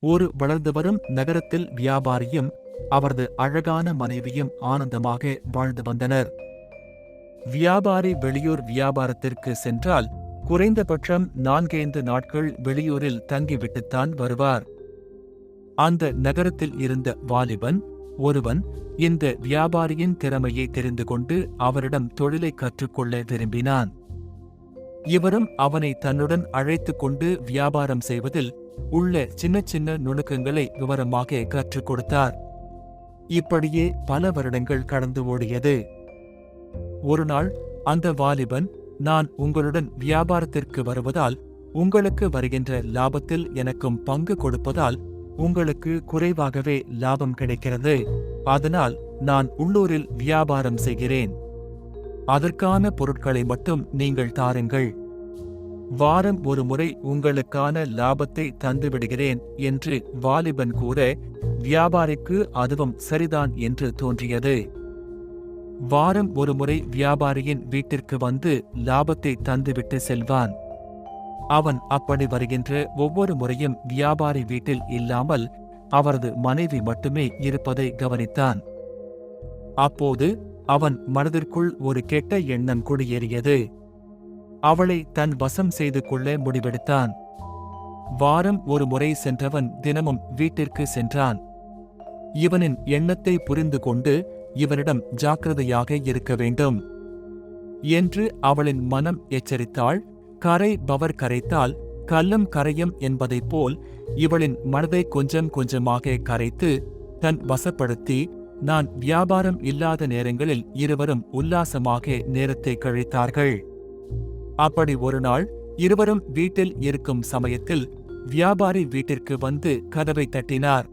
ஒரு வளர்ந்து வரும் நகரத்தில் வியாபாரியும் அவரது அழகான மனைவியும் ஆனந்தமாக வாழ்ந்து வந்தனர். வியாபாரி வெளியூர் வியாபாரத்திற்கு சென்றால் குறைந்தபட்சம் 4-5 நாட்கள் வெளியூரில் தங்கிவிட்டுத்தான் வருவார். அந்த நகரத்தில் இருந்த வாலிபன் ஒருவன் இந்த வியாபாரியின் திறமையை தெரிந்து கொண்டு அவரிடம் தொழிலை கற்றுக்கொள்ள விரும்பினான். இவரும் அவனை தன்னுடன் அழைத்துக் கொண்டு வியாபாரம் செய்வதில் உள்ள சின்ன சின்ன நுணுக்கங்களை விவரமாக கற்றுக் கொடுத்தார். இப்படியே பல வருடங்கள் கடந்து ஓடியது. ஒருநாள் அந்த வாலிபன், நான் உங்களுடன் வியாபாரத்திற்கு வருவதால் உங்களுக்கு வருகின்ற லாபத்தில் எனக்கும் பங்கு கொடுப்பதால் உங்களுக்கு குறைவாகவே லாபம் கிடைக்கிறது. அதனால் நான் உள்ளூரில் வியாபாரம் செய்கிறேன். அதற்கான பொருட்களை மட்டும் நீங்கள் தாருங்கள். வாரம் ஒரு முறை உங்களுக்கான லாபத்தை தந்துவிடுகிறேன் என்று வாலிபன் கூற, வியாபாரிக்கு அதுவும் சரிதான் என்று தோன்றியது. வாரம் ஒரு முறை வியாபாரியின் வீட்டிற்கு வந்து லாபத்தை தந்துவிட்டு செல்வான். அவன் அப்படி வருகின்ற ஒவ்வொரு முறையும் வியாபாரி வீட்டில் இல்லாமல் அவரது மனைவி மட்டுமே இருப்பதை கவனித்தான். அப்போது அவன் மனதிற்குள் ஒரு கெட்ட எண்ணம் குடியேறியது. அவளை தன் வசம் செய்து கொள்ள முடிவெடுத்தான். வாரம் ஒரு முறை சென்றவன் தினமும் வீட்டிற்கு சென்றான். இவனின் எண்ணத்தை புரிந்து கொண்டு இவனிடம் ஜாக்கிரதையாக இருக்க வேண்டும் என்று அவளின் மனம் எச்சரித்தாள். கரை பவர் கரைத்தால் கல்லும் கரையும் என்பதைப் போல் இவளின் மனதை கொஞ்சம் கொஞ்சமாக கரைத்து தன் வசப்படுத்தி, நான் வியாபாரம் இல்லாத நேரங்களில் இருவரும் உல்லாசமாக நேரத்தை கழித்தார்கள். அப்படி ஒரு நாள் இருவரும் வீட்டில் இருக்கும் சமயத்தில் வியாபாரி வீட்டிற்கு வந்து கதவை தட்டினார்.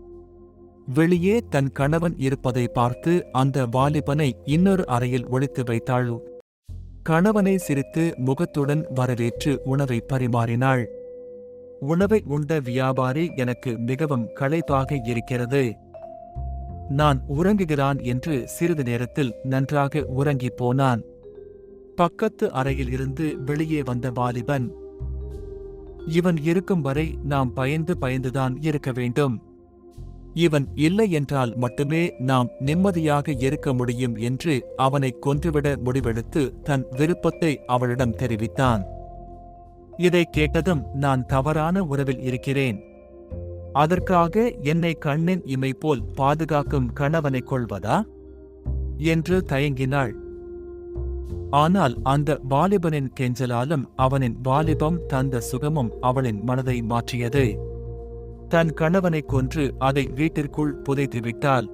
வெளியே தன் கணவன் இருப்பதை பார்த்து அந்த வாலிபனை இன்னொரு அறையில் ஒளித்து வைத்தாள். கணவனை சிரித்து முகத்துடன் வரவேற்று உணவை பரிமாறினாள். உணவை உண்ட வியாபாரி, எனக்கு மிகவும் களைப்பாக இருக்கிறது, நான் உறங்குகிறான் என்று சிறிது நேரத்தில் நன்றாக உறங்கிப் போனான். பக்கத்து அறையில் இருந்து வெளியே வந்த வாலிபன், இவன் இருக்கும் வரை நாம் பயந்துதான் இருக்க வேண்டும். இவன் இல்லை என்றால் மட்டுமே நாம் நிம்மதியாக இருக்க முடியும் என்று அவனை கொன்றுவிட முடிவெடுத்து தன் விருப்பத்தை அவளிடம் தெரிவித்தான். இதை கேட்டதும், நான் தவறான உறவில் இருக்கிறேன், அதற்காக என்னை கண்ணின் இமை போல் பாதுகாக்கும் கணவனை கொள்வதா என்று தயங்கினாள். ஆனால் அந்த வாலிபனின் கெஞ்சலாலும் அவனின் வாலிபம் தந்த சுகமும் அவளின் மனதை மாற்றியது. தன் கணவனை கொன்று அதை வீட்டிற்குள் புதைத்துவிட்டாள்.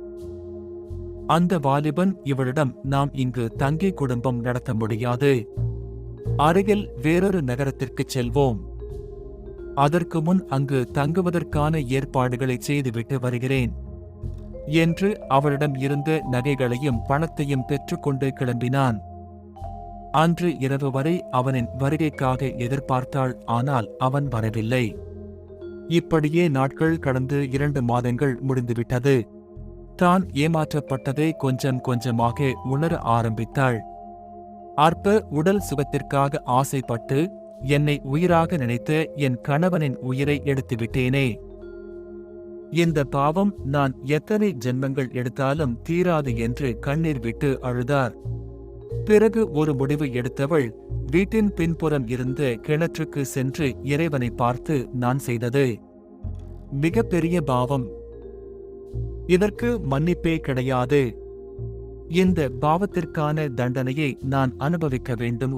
அந்த வாலிபன் இவளிடம், நாம் இங்கு தங்கி குடும்பம் நடத்த முடியாது, அருகில் வேறொரு நகரத்திற்கு செல்வோம், அதற்கு முன் அங்கு தங்குவதற்கான ஏற்பாடுகளை செய்துவிட்டு வருகிறேன் என்று அவளிடம் இருந்த நகைகளையும் பணத்தையும் பெற்றுக்கொண்டு கிளம்பினான். அன்று இரவு வரை அவனின் வருகைக்காக எதிர்பார்த்தாள். ஆனால் அவன் வரவில்லை. இப்படியே நாட்கள் கடந்து 2 மாதங்கள் முடிந்துவிட்டது. தான் ஏமாற்றப்பட்டதை கொஞ்சம் கொஞ்சமாக உணர ஆரம்பித்தாள். அற்ப உடல் சுகத்திற்காக ஆசைப்பட்டு என்னை உயிராக நினைத்த என் கணவனின் உயிரை எடுத்துவிட்டேனே, இந்த பாவம் நான் எத்தனை ஜென்மங்கள் எடுத்தாலும் தீராது என்று கண்ணீர் விட்டு அழுதார். பிறகு ஒரு முடிவு எடுத்தவள் வீட்டின் பின்புறம் இருந்த கிணற்றுக்கு சென்று இறைவனை பார்த்து, நான் செய்தது மிகப்பெரிய பாவம், இதற்கு மன்னிப்பே கிடையாது, இந்த பாவத்திற்கான தண்டனையை நான் அனுபவிக்க வேண்டும்,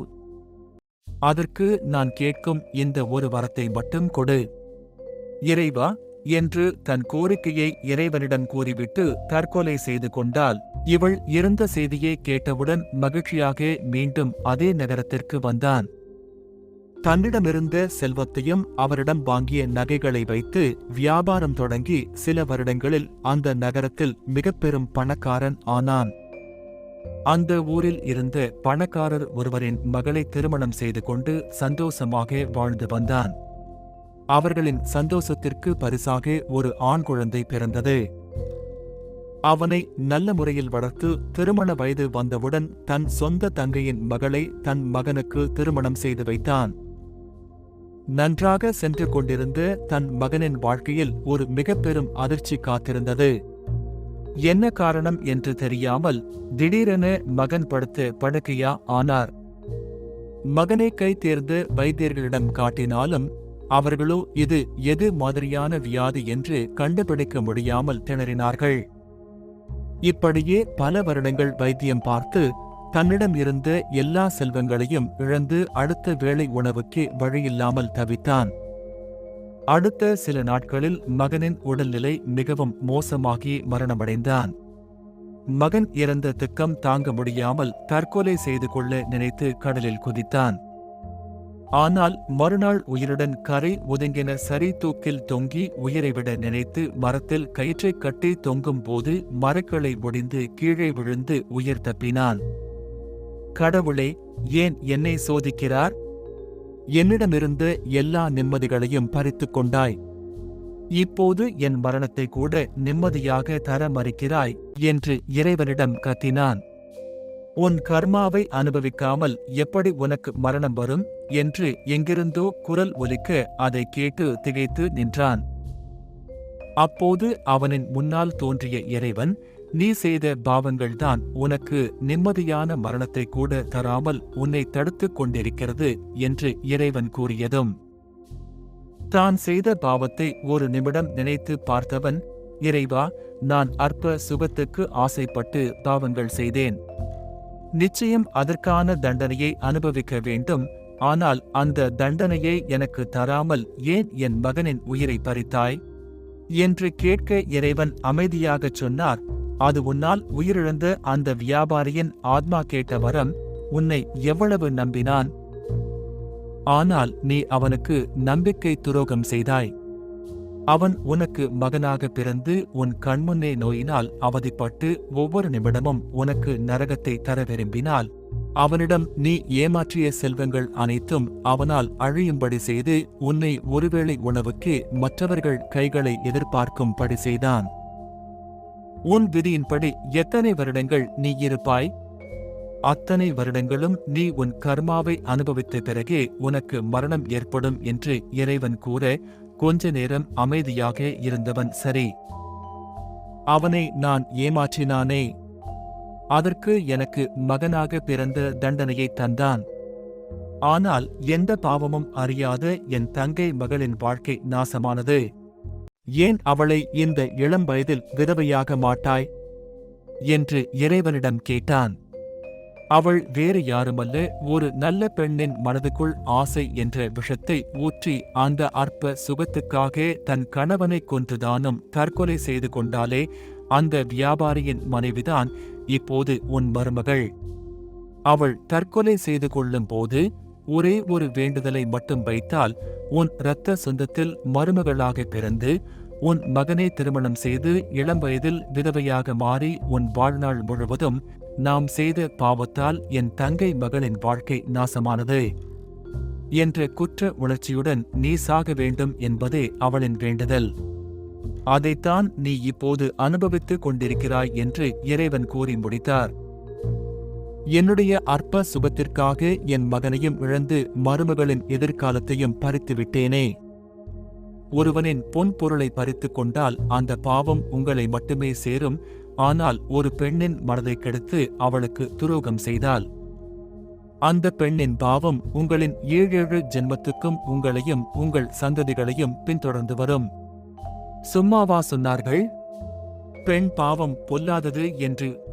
அதற்கு நான் கேட்கும் இந்த ஒரு வரத்தை மட்டும் கொடு இறைவா என்று தன் கோரிக்கையை இறைவனிடம் கூறிவிட்டு தற்கொலை செய்து கொண்டாள். இவள் இறந்த செய்தியை கேட்டவுடன் மகிழ்ச்சியாக மீண்டும் அதே நகரத்திற்கு வந்தான். தன்னிடமிருந்த செல்வத்தையும் அவரிடம் வாங்கிய நகைகளை வைத்து வியாபாரம் தொடங்கி சில வருடங்களில் அந்த நகரத்தில் மிக பெரும் பணக்காரன் ஆனான். அந்த ஊரில் இருந்த பணக்காரர் ஒருவரின் மகளை திருமணம் செய்து கொண்டு சந்தோஷமாக வாழ்ந்து வந்தான். அவர்களின் சந்தோஷத்திற்கு பரிசாக ஒரு ஆண் குழந்தை பிறந்தது. அவனை நல்ல முறையில் வளர்த்து திருமண வயது வந்தவுடன் தன் சொந்த தங்கையின் மகளை தன் மகனுக்கு திருமணம் செய்து வைத்தான். நன்றாக சென்று கொண்டிருந்த தன் மகனின் வாழ்க்கையில் ஒரு மிக பெரும் அதிர்ச்சி காத்திருந்தது. என்ன காரணம் என்று தெரியாமல் திடீரென மகன் படுத்து படுக்கையா ஆனார். மகனை கை தேர்ந்து வைத்தியர்களிடம் காட்டினாலும் அவர்களோ இது எது மாதிரியான வியாதி என்று கண்டுபிடிக்க முடியாமல் திணறினார்கள். இப்படியே பல வருடங்கள் வைத்தியம் பார்த்து தன்னிடம் இருந்த எல்லா செல்வங்களையும் இழந்து அடுத்த வேளை உணவுக்கு வழியில்லாமல் தவித்தான். அடுத்த சில நாட்களில் மகனின் உடல்நிலை மிகவும் மோசமாகி மரணமடைந்தான். மகன் இறந்த துக்கம் தாங்க முடியாமல் தற்கொலை செய்து கொள்ள நினைத்து கடலில் குதித்தான். ஆனால் மறுநாள் உயிருடன் கரை ஒதுங்கின சரி தூக்கில் தொங்கி உயிரை விட நினைத்து மரத்தில் கயிற்றை கட்டி தொங்கும் போது மரக்கிளை ஒடிந்து கீழே விழுந்து உயிர் தப்பினான். கடவுளே, ஏன் என்னை சோதிக்கிறார்? என்னிடமிருந்து எல்லா நிம்மதிகளையும் பறித்துக் கொண்டாய். இப்போது என் மரணத்தை கூட நிம்மதியாக தர மறுக்கிறாய் என்று இறைவனிடம் கத்தினான். உன் கர்மாவை அனுபவிக்காமல் எப்படி உனக்கு மரணம் வரும் என்று எங்கிருந்தோ குரல் ஒலிக்க அதை கேட்டு திகைத்து நின்றான். அப்போது அவனின் முன்னால் தோன்றிய இறைவன், நீ செய்த பாவங்கள்தான் உனக்கு நிம்மதியான மரணத்தை கூட தராமல் உன்னை தடுத்துக் கொண்டிருக்கிறது என்று இறைவன் கூறியதும் தான் செய்த பாவத்தை ஒரு நிமிடம் நினைத்து பார்த்தவன், இறைவா, நான் அற்ப சுகத்துக்கு ஆசைப்பட்டு பாவங்கள் செய்தேன். நிச்சயம் அதற்கான தண்டனையை அனுபவிக்க வேண்டும். ஆனால் அந்த தண்டனையை எனக்கு தராமல் ஏன் என் மகனின் உயிரை பறித்தாய் என்று கேட்க இறைவன் அமைதியாகச் சொன்னார், அது உன்னால் உயிரிழந்த அந்த வியாபாரியின் ஆத்மா கேட்ட வரம். உன்னை எவ்வளவு நம்பினான். ஆனால் நீ அவனுக்கு நம்பிக்கை துரோகம் செய்தாய். அவன் உனக்கு மகனாக பிறந்து உன் கண்முன்னே நோயினால் அவதிப்பட்டு ஒவ்வொரு நிமிடமும் உனக்கு நரகத்தை தர விரும்பினால் அவனிடம் நீ ஏமாற்றிய செல்வங்கள் அனைத்தும் அவனால் அழியும்படி செய்து உன்னை ஒருவேளை உணவுக்கு மற்றவர்கள் கைகளை எதிர்பார்க்கும்படி செய்தான். உன் விதியின்படி எத்தனை வருடங்கள் நீ இருப்பாய்? அத்தனை வருடங்களும் நீ உன் கர்மாவை அனுபவித்த பிறகே உனக்கு மரணம் ஏற்படும் என்று இறைவன் கூற கொஞ்ச நேரம் அமைதியாக இருந்தவன், சரி, அவனை நான் ஏமாற்றினானே, அதற்கு எனக்கு மகனாக பிறந்த தண்டனையை தந்தான். ஆனால் எந்த பாவமும் அறியாத என் தங்கை மகளின் வாழ்க்கை நாசமானது. ஏன் அவளை இந்த இளம் வயதில் விதவையாக மாட்டாய் என்று இறைவனிடம் கேட்டான். அவள் வேறு யாருமல்ல, ஒரு நல்ல பெண்ணின் மனதுக்குள் ஆசை என்ற விஷத்தை ஊற்றி அந்த அற்ப சுகத்துக்காக தன் கணவனை கொன்றுதானும் தற்கொலை செய்து கொண்டாலே அந்த வியாபாரியின் மனைவிதான் இப்போது உன் மருமகள். அவள் தற்கொலை செய்து கொள்ளும் போது ஒரே ஒரு வேண்டுதலை மட்டும் வைத்தால், உன் இரத்த சொந்தத்தில் மருமகளாக பிறந்து உன் மகனை திருமணம் செய்து இளம் வயதில் விதவையாக மாறி உன் வாழ்நாள் முழுவதும் நாம் செய்த பாவத்தால் என் தங்கை மகளின் வாழ்க்கை நாசமானது என்ற குற்ற உணர்ச்சியுடன் நீ சாக வேண்டும் என்பதே அவளின் வேண்டுதல். அதைத்தான் நீ இப்போது அனுபவித்துக் கொண்டிருக்கிறாய் என்று இறைவன் கூறி முடித்தார். என்னுடைய அற்ப சுகத்திற்காக என் மகனையும் இழந்து மருமகளின் எதிர்காலத்தையும் பறித்து விட்டேனே. ஒருவனின் பொன் பொருளை பறித்துக் கொண்டால் அந்த பாவம் உங்களை மட்டுமே சேரும். ஆனால் ஒரு பெண்ணின் மனதை கெடுத்து அவளுக்கு துரோகம் செய்தால் அந்த பெண்ணின் பாவம் உங்களின் 7 ஜென்மத்துக்கும் உங்களையும் உங்கள் சந்ததிகளையும் பின்தொடர்ந்து வரும். சும்மாவா சொன்னார்கள்? பெண் பாவம் பொல்லாதது என்று